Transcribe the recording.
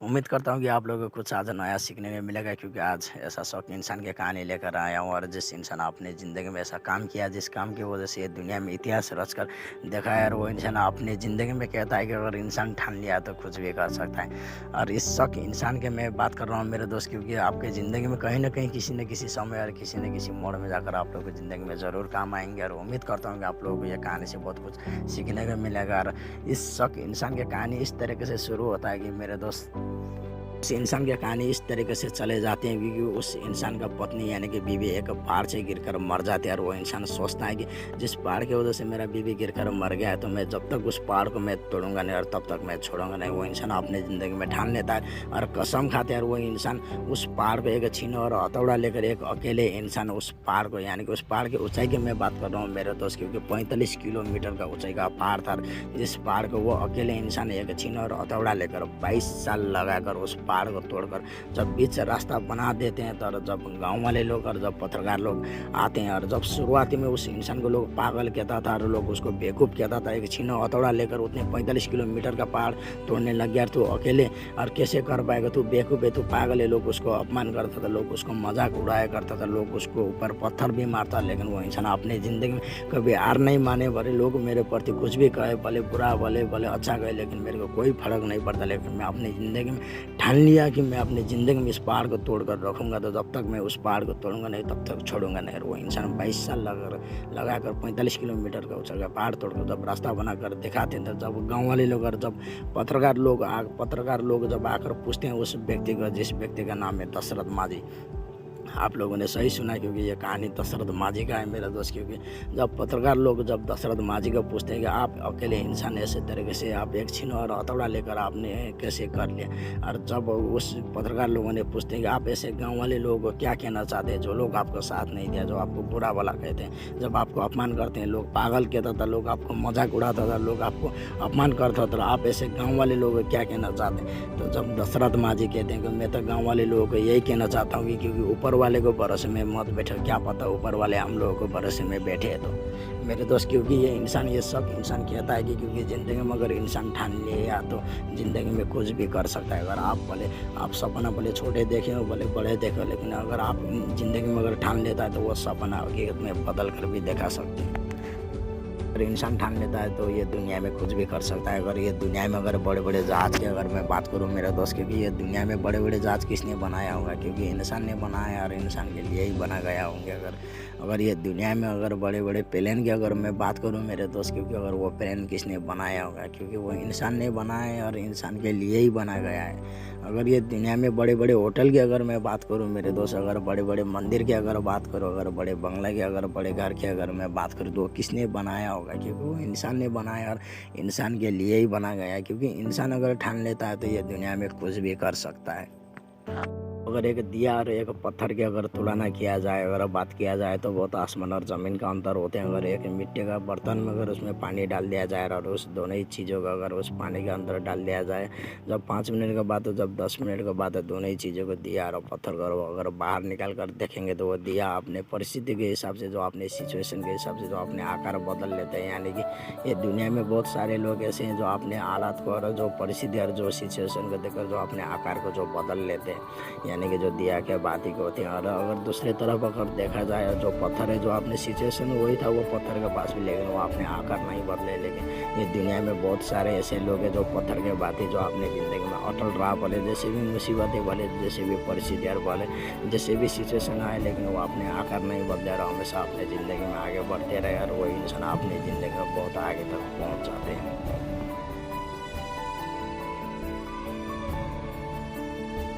उम्मीद करता हूँ कि आप लोगों को कुछ आज नया सीखने में मिलेगा क्योंकि आज ऐसा शौक इंसान की कहानी लेकर आया हूँ और जिस इंसान अपने ज़िंदगी में ऐसा काम किया जिस काम की वजह से ये दुनिया में इतिहास रच कर देखा है और वो इंसान अपनी ज़िंदगी में कहता है कि अगर इंसान ठान लिया तो कुछ भी कर सकता है। और इस शौक इंसान के मैं बात कर रहा हूँ मेरे दोस्त, क्योंकि आपके ज़िंदगी में कहीं ना कहीं किसी न किसी समय और किसी न किसी मोड़ में जाकर आप लोगों की ज़िंदगी में ज़रूर काम आएंगे। और उम्मीद करता हूँ कि आप लोगों को ये कहानी से बहुत कुछ सीखने को मिलेगा। और इस शौक इंसान की कहानी इस तरीके से शुरू होता है कि मेरे दोस्त, उस इंसान की कहानी इस तरीके से चले जाते हैं क्योंकि उस इंसान का पत्नी यानी कि बीवी एक पहाड़ से गिरकर मर जाती है। और वो इंसान सोचता है कि जिस पहाड़ की वजह से मेरा बीवी गिरकर मर गया है तो मैं जब तक उस पहाड़ को मैं तोड़ूंगा नहीं और तब तक मैं छोड़ूंगा नहीं। वो इंसान अपने ज़िंदगी में ठान लेता है और कसम खाते हैं। और वो इंसान उस पहाड़ को एक छीनो और हथौड़ा लेकर एक अकेले इंसान उस पहाड़ को, यानी कि उस पहाड़ की ऊंचाई की मैं बात कर रहा हूँ मेरे दोस्त, क्योंकि 45 किलोमीटर का ऊंचाई का पहाड़ था। जिस पहाड़ को वो अकेले इंसान एक छीनो और हथौड़ा लेकर 22 साल लगाकर उस पहाड़ को तोड़कर जब बीच से रास्ता बना देते हैं, तो जब गांव वाले लोग और जब पत्रकार लोग आते हैं और जब शुरुआती में उस इंसान को लोग पागल कहता था और लोग उसको बेवकूफ़ कहता था, एक छीनो हथौड़ा लेकर उतने 45 किलोमीटर का पहाड़ तोड़ने लग गया तू अकेले और कैसे कर पाएगा, तू बेवकूफ़ है, तू पागल है। लोग उसको अपमान करता था, लोग उसको मजाक उड़ाया करता था, लोग उसको ऊपर पत्थर भी मारता। लेकिन वो इंसान अपनी ज़िंदगी में कभी हार नहीं माने। भले लोग मेरे प्रति कुछ भी कहे, भले बुरा भले भले अच्छा कहे, लेकिन मेरे को कोई फर्क नहीं पड़ता। लेकिन मैं अपनी ज़िंदगी में ठान लिया कि मैं अपनी ज़िंदगी में इस पहाड़ को तोड़कर रखूँगा, तो जब तक मैं उस पहाड़ को तोड़ूंगा नहीं तब तक छोड़ूंगा नहीं। और वो इंसान 22 साल लगाकर 45 किलोमीटर का ऊंचा पहाड़ तोड़कर जब रास्ता बनाकर दिखाते हैं, तो जब गांव वाले लोग और जब पत्रकार लोग जब आकर पूछते हैं उस व्यक्ति को, जिस व्यक्ति का नाम है दशरथ माझी। आप लोगों ने सही सुना क्योंकि ये कहानी दशरथ माझी का है मेरा दोस्त। क्योंकि जब पत्रकार लोग जब दशरथ माझी को पूछते हैं कि आप अकेले इंसान ऐसे तरीके से आप एक छीनो और हथौड़ा लेकर आपने कैसे कर लिया, और जब उस पत्रकार लोगों ने पूछते हैं कि आप ऐसे गांव वाले लोगों को क्या कहना चाहते हैं जो लोग आपको साथ नहीं दिया, जो आपको बुरा भला कहते हैं, जब आपको अपमान करते हैं, लोग पागल कहता था, लोग आपको मजाक उड़ाता था, लोग आपको अपमान करता था, आप ऐसे गाँव वाले लोगों को क्या कहना चाहते हैं। तो जब दशरथ माझी कहते हैं कि मैं तो गाँव वाले लोगों को यही कहना चाहता हूँ कि क्योंकि ऊपर वाले को भरोसे में मत बैठो, क्या पता ऊपर वाले हम लोगों को भरोसे में बैठे हैं। तो मेरे दोस्त, क्योंकि ये इंसान ये सब इंसान कहता है कि क्योंकि ज़िंदगी में अगर इंसान ठान ले या तो ज़िंदगी में कुछ भी कर सकता है। अगर आप सपना भले छोटे देखें हो भले बड़े देखें, लेकिन अगर आप ज़िंदगी में अगर ठान लेता है तो वो सपना हकीकत में बदल कर भी दिखा सकते हैं। अगर इंसान ठान लेता है तो ये दुनिया में कुछ भी कर सकता है। अगर ये दुनिया में अगर बड़े बड़े जहाज़ की अगर मैं बात करूँ मेरे दोस्त, क्योंकि ये दुनिया में बड़े बड़े जहाज़ किसने बनाया होगा, क्योंकि इंसान ने बनाया और इंसान के लिए ही बना गया होंगे। अगर ये दुनिया में अगर बड़े बड़े प्लेन की अगर मैं बात करूँ मेरे दोस्त, क्योंकि अगर वो प्लेन किसने बनाया होगा, क्योंकि वो इंसान ने बनाया है और इंसान के लिए ही बना गया है। अगर ये दुनिया में बड़े बड़े होटल की अगर मैं बात करूँ मेरे दोस्त, अगर बड़े बड़े मंदिर की अगर बात करूँ, अगर बड़े बंगला की अगर बड़े घर की अगर मैं बात करूँ, तो किसने बनाया होगा, क्योंकि वो इंसान ने बनाया और इंसान के लिए ही बना गया है। क्योंकि इंसान अगर ठान लेता है तो ये दुनिया में कुछ भी कर सकता है। अगर एक दिया और एक पत्थर की अगर तुलना किया जाए, अगर बात किया जाए, तो बहुत आसमान और ज़मीन का अंतर होते हैं। अगर एक मिट्टी का बर्तन में अगर उसमें पानी डाल दिया जाए और उस दोनों ही चीज़ों को अगर उस पानी के अंदर डाल दिया जाए, जब 5 मिनट के बाद जब 10 मिनट के बाद दोनों ही चीज़ों को दिया और पत्थर को अगर बाहर निकाल कर देखेंगे, तो वो दिया अपने परिस्थिति के हिसाब से, जो अपने सिचुएशन के हिसाब से जो अपने आकार बदल लेते हैं। यानी कि ये दुनिया में बहुत सारे लोग ऐसे हैं जो अपने हालात को और जो परिस्थिति और जो सिचुएशन को देखकर जो अपने आकार को जो बदल लेते हैं, यानी कि जो दिया के बात ही होती है। और अगर दूसरी तरफ अगर देखा जाए, जो पत्थर है जो अपने सिचुएशन वही था वो पत्थर के पास भी, लेकिन वो अपने आकार नहीं बदले। लेकिन ये दुनिया में बहुत सारे ऐसे लोग हैं जो पत्थर के बात ही जो अपने ज़िंदगी में अटल रहा, बोले जैसे भी मुसीबतें बोले, जैसे भी परिस्थितियाँ बोले, जैसे भी सिचुएशन आए, लेकिन वो अपने आकार नहीं बदले और हमेशा अपने ज़िंदगी में आगे बढ़ते रहे। और वो इंसान अपनी ज़िंदगी में बहुत आगे तक पहुँच जाते हैं।